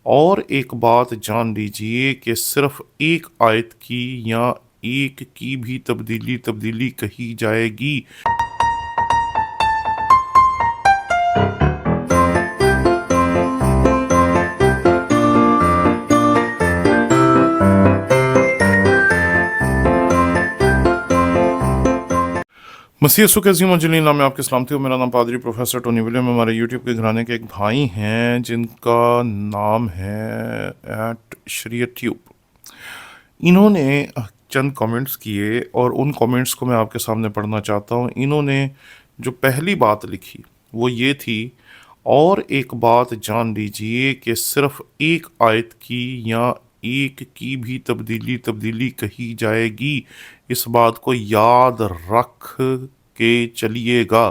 اور ایک بات جان لیجئے کہ صرف ایک آیت کی یا ایک کی بھی تبدیلی کہی جائے گی۔ مسیح یسوع کے عظیم الجلیل نام میں آپ کے سلامتی ہو۔ میرا نام پادری پروفیسر ٹونی ولیم، ہمارے یوٹیوب کے گھرانے کے ایک بھائی ہیں جن کا نام ہے ایٹ شریعت ٹیوب۔ انہوں نے چند کامنٹس کیے اور ان کامنٹس کو میں آپ کے سامنے پڑھنا چاہتا ہوں۔ انہوں نے جو پہلی بات لکھی وہ یہ تھی، اور ایک بات جان لیجئے کہ صرف ایک آیت کی یا ایک کی بھی تبدیلی کہی جائے گی، اس بات کو یاد رکھ کے چلیے گا۔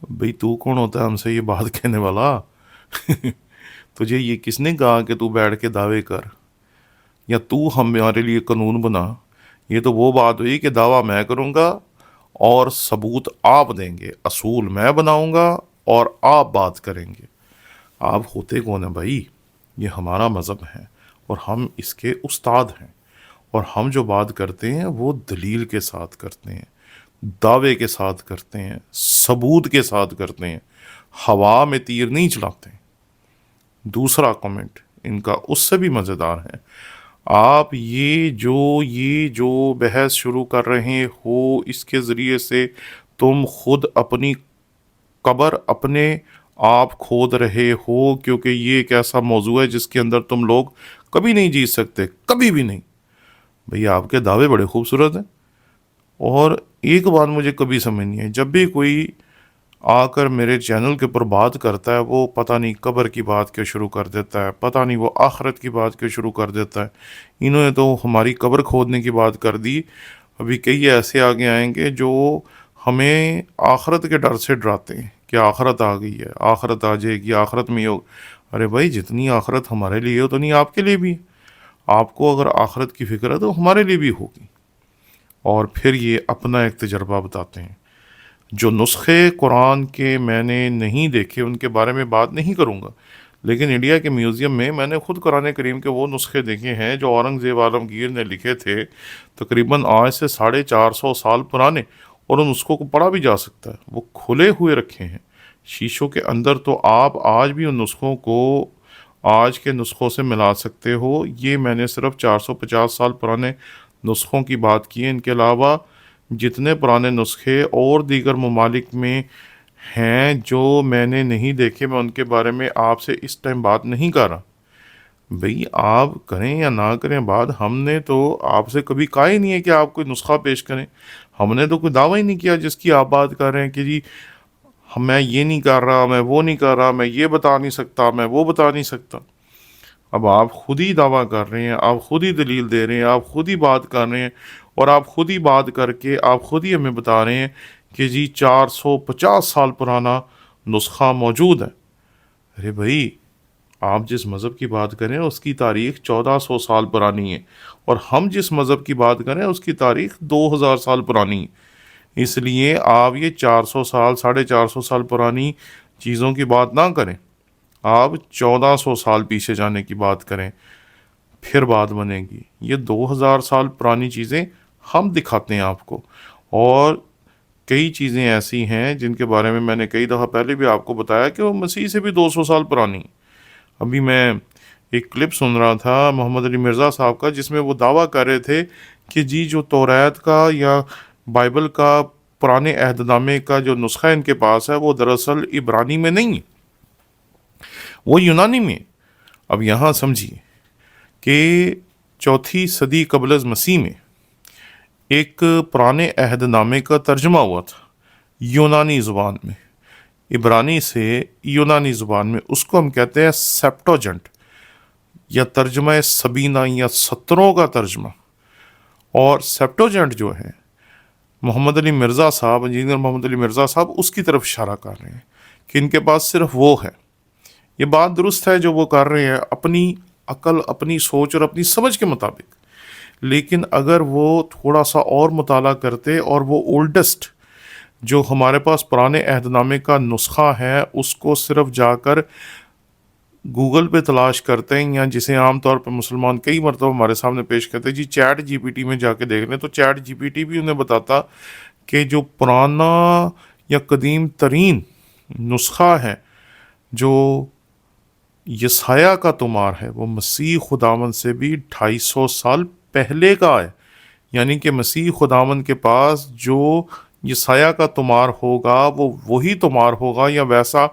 بھئی تو کون ہوتا ہے ہم سے یہ بات کہنے والا؟ تجھے یہ کس نے کہا کہ تو بیٹھ کے دعوے کر یا تو ہمارے لیے قانون بنا؟ یہ تو وہ بات ہوئی کہ دعویٰ میں کروں گا اور ثبوت آپ دیں گے، اصول میں بناؤں گا اور آپ بات کریں گے۔ آپ ہوتے کون ہیں بھائی؟ یہ ہمارا مذہب ہے اور ہم اس کے استاد ہیں، اور ہم جو بات کرتے ہیں وہ دلیل کے ساتھ کرتے ہیں، دعوے کے ساتھ کرتے ہیں، ثبوت کے ساتھ کرتے ہیں، ہوا میں تیر نہیں چلاتے ہیں۔ دوسرا کمنٹ ان کا اس سے بھی مزیدار ہے۔ آپ یہ جو بحث شروع کر رہے ہو، اس کے ذریعے سے تم خود اپنی قبر اپنے آپ کھود رہے ہو، کیونکہ یہ ایک ایسا موضوع ہے جس کے اندر تم لوگ کبھی نہیں جیت سکتے، کبھی بھی نہیں۔ بھئی آپ کے دعوے بڑے خوبصورت ہیں، اور ایک بات مجھے کبھی سمجھ نہیں ہے، جب بھی کوئی آ کر میرے چینل کے اوپر بات کرتا ہے، وہ پتہ نہیں قبر کی بات کیوں شروع کر دیتا ہے، پتہ نہیں وہ آخرت کی بات کیوں شروع کر دیتا ہے۔ انہوں نے تو ہماری قبر کھودنے کی بات کر دی، ابھی کئی ایسے آگے آئیں گے جو ہمیں آخرت کے ڈر سے ڈراتے ہیں کہ آخرت آ گئی ہے، آخرت آ جائے گی، آخرت میں ہوگا۔ ارے بھائی جتنی آخرت ہمارے لیے ہو اتنی آپ کے لیے بھی ہے۔ آپ کو اگر آخرت کی فکر ہے تو ہمارے لیے بھی ہوگی۔ اور پھر یہ اپنا ایک تجربہ بتاتے ہیں۔ جو نسخے قرآن کے میں نے نہیں دیکھے ان کے بارے میں بات نہیں کروں گا، لیکن انڈیا کے میوزیم میں نے خود قرآن کریم کے وہ نسخے دیکھے ہیں جو اورنگزیب عالمگیر نے لکھے تھے، تقریباً آج سے 450 سال پرانے، اور ان نسخوں کو پڑھا بھی جا سکتا ہے۔ وہ کھلے ہوئے رکھے ہیں شیشوں کے اندر، تو آپ آج بھی ان نسخوں کو آج کے نسخوں سے ملا سکتے ہو۔ یہ میں نے صرف 450 سال پرانے نسخوں کی بات کی ہے، ان کے علاوہ جتنے پرانے نسخے اور دیگر ممالک میں ہیں جو میں نے نہیں دیکھے، میں ان کے بارے میں آپ سے اس ٹائم بات نہیں کر رہا۔ بھئی آپ کریں یا نہ کریں بات، ہم نے تو آپ سے کبھی کہا ہی نہیں ہے کہ آپ کوئی نسخہ پیش کریں۔ ہم نے تو کوئی دعویٰ ہی نہیں کیا جس کی آپ بات کر رہے ہیں کہ جی میں یہ نہیں کر رہا، میں وہ نہیں کر رہا، میں یہ بتا نہیں سکتا، میں وہ بتا نہیں سکتا۔ اب آپ خود ہی دعویٰ کر رہے ہیں، آپ خود ہی دلیل دے رہے ہیں، آپ خود ہی بات کر رہے ہیں، اور آپ خود ہی بات کر کے آپ خود ہی ہمیں بتا رہے ہیں کہ جی 450 سال پرانا نسخہ موجود ہے۔ ارے بھائی آپ جس مذہب کی بات کریں اس کی تاریخ 1400 سال پرانی ہے، اور ہم جس مذہب کی بات کریں اس کی تاریخ 2000 سال پرانی ہے۔ اس لیے آپ یہ 400 سال 450 سال پرانی چیزوں کی بات نہ کریں، آپ 1400 سال پیچھے جانے کی بات کریں، پھر بات بنے گی۔ یہ 2000 سال پرانی چیزیں ہم دکھاتے ہیں آپ کو، اور کئی چیزیں ایسی ہیں جن کے بارے میں نے کئی دفعہ پہلے بھی آپ کو بتایا کہ وہ مسیح سے بھی 200 سال پرانی ہیں۔ ابھی میں ایک کلپ سن رہا تھا محمد علی مرزا صاحب کا، جس میں وہ دعویٰ کر رہے تھے کہ جی جو توریت کا یا بائبل کا پرانے عہد نامے کا جو نسخہ ان کے پاس ہے وہ دراصل عبرانی میں نہیں ہے، وہ یونانی میں۔ اب یہاں سمجھیے کہ 4 صدی قبل از مسیح میں ایک پرانے عہد نامے کا ترجمہ ہوا تھا یونانی زبان میں، عبرانی سے یونانی زبان میں۔ اس کو ہم کہتے ہیں سیپٹوجنٹ، یا ترجمہ سبینہ یا 17 کا ترجمہ۔ اور سیپٹوجنٹ جو ہے محمد علی مرزا صاحب، انجینئر محمد علی مرزا صاحب اس کی طرف اشارہ کر رہے ہیں کہ ان کے پاس صرف وہ ہے۔ یہ بات درست ہے جو وہ کر رہے ہیں اپنی عقل، اپنی سوچ اور اپنی سمجھ کے مطابق، لیکن اگر وہ تھوڑا سا اور مطالعہ کرتے اور وہ اولڈسٹ جو ہمارے پاس پرانے عہد نامے کا نسخہ ہے اس کو صرف جا کر گوگل پہ تلاش کرتے ہیں، یا جسے عام طور پر مسلمان کئی مرتبہ ہمارے سامنے پیش کرتے ہیں، جی چیٹ جی پی ٹی میں جا کے دیکھ لیں، تو چیٹ جی پی ٹی بھی انہیں بتاتا کہ جو پرانا یا قدیم ترین نسخہ ہے جو یسایہ کا تمار ہے، وہ مسیح خداوند سے بھی 250 سال پہلے کا ہے۔ یعنی کہ مسیح خداوند کے پاس جو یسایہ کا تمار ہوگا وہ وہی تمار ہوگا، یا ویسا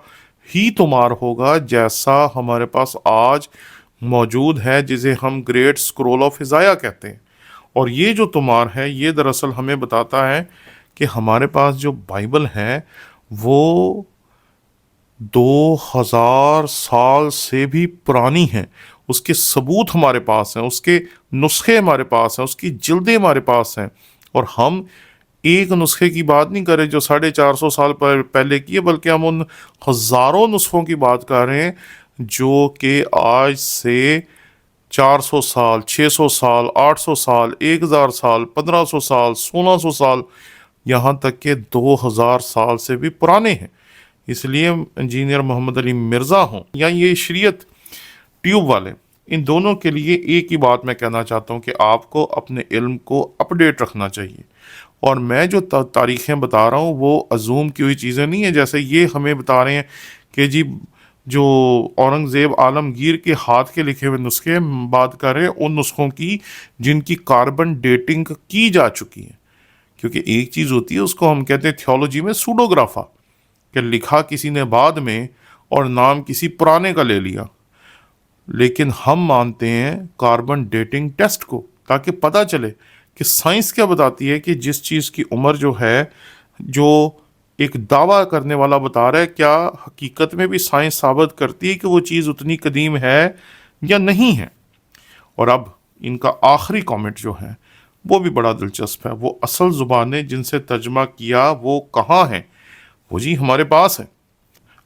ہی تمار ہوگا جیسا ہمارے پاس آج موجود ہے، جسے ہم گریٹ اسکرول آف ہزایہ کہتے ہیں۔ اور یہ جو تمار ہے یہ دراصل ہمیں بتاتا ہے کہ ہمارے پاس جو بائبل ہے وہ 2000 سال سے بھی پرانی ہے، اس کے ثبوت ہمارے پاس ہیں، اس کے نسخے ہمارے پاس ہیں، اس کی جلدیں ہمارے پاس ہیں۔ اور ہم ایک نسخے کی بات نہیں کر رہے جو 450 سال پہلے کی ہے، بلکہ ہم ان ہزاروں نسخوں کی بات کر رہے ہیں جو کہ آج سے 400 سال، 600 سال، 800 سال، 1000 سال، 1500 سال، 1600 سال، یہاں تک کہ 2000 سال سے بھی پرانے ہیں۔ اس لیے انجینئر محمد علی مرزا ہوں یا یہ شریعت ٹیوب والے، ان دونوں کے لیے ایک ہی بات میں کہنا چاہتا ہوں کہ آپ کو اپنے علم کو اپڈیٹ رکھنا چاہیے۔ اور میں جو تاریخیں بتا رہا ہوں وہ عزوم کی ہوئی چیزیں نہیں ہیں، جیسے یہ ہمیں بتا رہے ہیں کہ جی جو اورنگزیب عالمگیر کے ہاتھ کے لکھے ہوئے نسخے بات کر رہے ہیں ان نسخوں کی جن کی کاربن ڈیٹنگ کی جا چکی ہے۔ کیونکہ ایک چیز ہوتی ہے اس کو ہم کہتے ہیں تھیولوجی میں سوڈوگرافا، کہ لکھا کسی نے بعد میں اور نام کسی پرانے کا لے لیا، لیکن ہم مانتے ہیں کاربن ڈیٹنگ ٹیسٹ کو، تاکہ پتہ چلے کہ سائنس کیا بتاتی ہے کہ جس چیز کی عمر جو ہے، جو ایک دعویٰ کرنے والا بتا رہا ہے، کیا حقیقت میں بھی سائنس ثابت کرتی ہے کہ وہ چیز اتنی قدیم ہے یا نہیں ہے۔ اور اب ان کا آخری کامنٹ جو ہے وہ بھی بڑا دلچسپ ہے، وہ اصل زبانیں جن سے ترجمہ کیا وہ کہاں ہیں؟ وہ جی ہمارے پاس ہے۔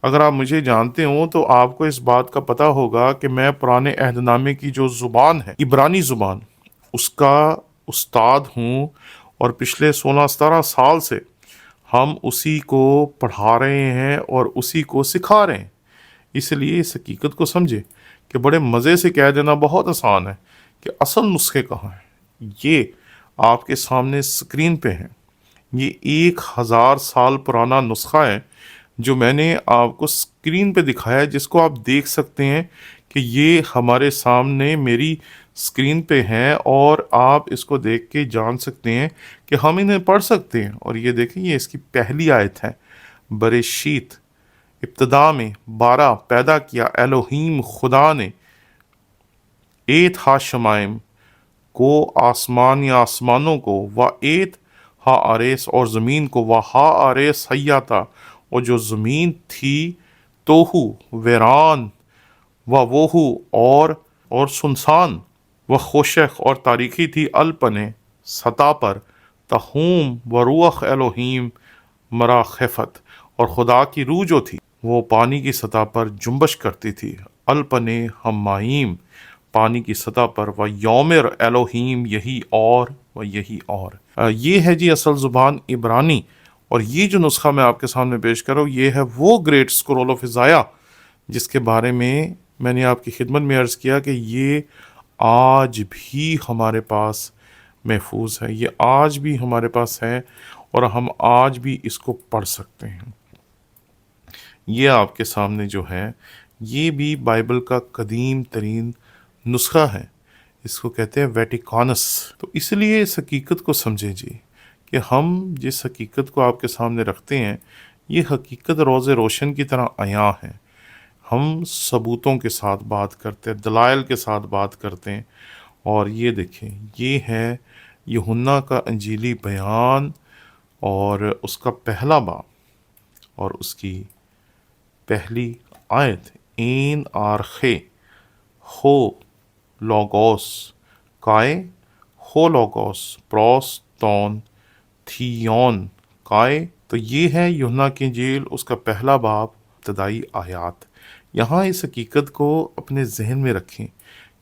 اگر آپ مجھے جانتے ہوں تو آپ کو اس بات کا پتہ ہوگا کہ میں پرانے عہد نامے کی جو زبان ہے، عبرانی زبان، اس کا استاد ہوں، اور پچھلے 16-17 سال سے ہم اسی کو پڑھا رہے ہیں اور اسی کو سکھا رہے ہیں۔ اس لیے اس حقیقت کو سمجھے کہ بڑے مزے سے کہہ دینا بہت آسان ہے کہ اصل نسخے کہاں ہیں۔ یہ آپ کے سامنے اسکرین پہ ہیں، یہ 1000 سال پرانا نسخہ ہے جو میں نے آپ کو اسکرین پہ دکھایا ہے، جس کو آپ دیکھ سکتے ہیں کہ یہ ہمارے سامنے میری اسکرین پہ ہیں، اور آپ اس کو دیکھ کے جان سکتے ہیں کہ ہم انہیں پڑھ سکتے ہیں۔ اور یہ دیکھیں، یہ اس کی پہلی آیت ہے، بریشیت، ابتدا میں 12 پیدا کیا الوہیم خدا نے ایت ہا شمائم کو، آسمان یا آسمانوں کو، و ایت ہا آریس، اور زمین کو، و ہا آریس حیاتا، اور جو زمین تھی توہو ویران، و وہو اور سنسان، و خوشک اور تاریکی تھی، الپنے سطح پر، تہوم و روح الوہیم مراخفت، اور خدا کی روح جو تھی وہ پانی کی سطح پر جنبش کرتی تھی، الپنے ہمائیم، پانی کی سطح پر، و یومر الوہیم، یہی اور و یہی اور۔ یہ ہے جی اصل زبان عبرانی، اور یہ جو نسخہ میں آپ کے سامنے پیش کر رہا ہوں یہ ہے وہ گریٹ اسکرول آف ہزایہ جس کے بارے میں نے آپ کی خدمت میں عرض کیا کہ یہ آج بھی ہمارے پاس محفوظ ہے، یہ آج بھی ہمارے پاس ہے، اور ہم آج بھی اس کو پڑھ سکتے ہیں۔ یہ آپ کے سامنے جو ہے یہ بھی بائبل کا قدیم ترین نسخہ ہے، اس کو کہتے ہیں ویٹیکانس۔ تو اس لیے اس حقیقت کو سمجھیں جی کہ ہم جس حقیقت کو آپ کے سامنے رکھتے ہیں یہ حقیقت روز روشن کی طرح عیاں ہے۔ ہم ثبوتوں کے ساتھ بات کرتے ہیں، دلائل کے ساتھ بات کرتے ہیں، اور یہ دیکھیں یہ ہے یوحنا کا انجیلی بیان، اور اس کا پہلا باب اور اس کی پہلی آیت، این آرخے ہو لوگوس کائے، ہو لوگوس پروس تون تھیون کائے۔ تو یہ ہے یوحنا کی انجیل، اس کا پہلا باب، ابتدائی آیات۔ یہاں اس حقیقت کو اپنے ذہن میں رکھیں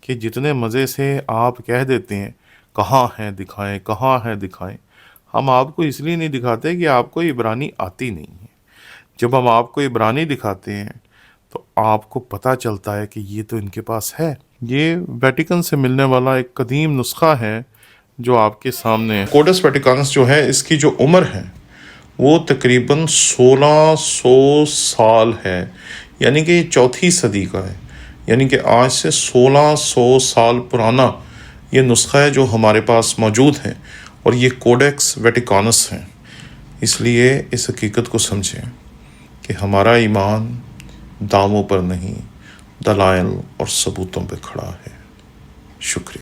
کہ جتنے مزے سے آپ کہہ دیتے ہیں کہاں ہیں دکھائیں، کہاں ہیں دکھائیں، ہم آپ کو اس لیے نہیں دکھاتے کہ آپ کو عبرانی آتی نہیں ہے۔ جب ہم آپ کو عبرانی دکھاتے ہیں تو آپ کو پتہ چلتا ہے کہ یہ تو ان کے پاس ہے۔ یہ ویٹیکن سے ملنے والا ایک قدیم نسخہ ہے جو آپ کے سامنے ہے۔ کوڈس ویٹیکانس جو ہے اس کی جو عمر ہے وہ تقریباً 1600 سال ہے، یعنی کہ یہ چوتھی صدی کا ہے، یعنی کہ آج سے 1600 سال پرانا یہ نسخہ ہے جو ہمارے پاس موجود ہے، اور یہ کوڈیکس ویٹیکانس ہیں۔ اس لیے اس حقیقت کو سمجھیں کہ ہمارا ایمان داموں پر نہیں، دلائل اور ثبوتوں پہ کھڑا ہے۔ شکریہ۔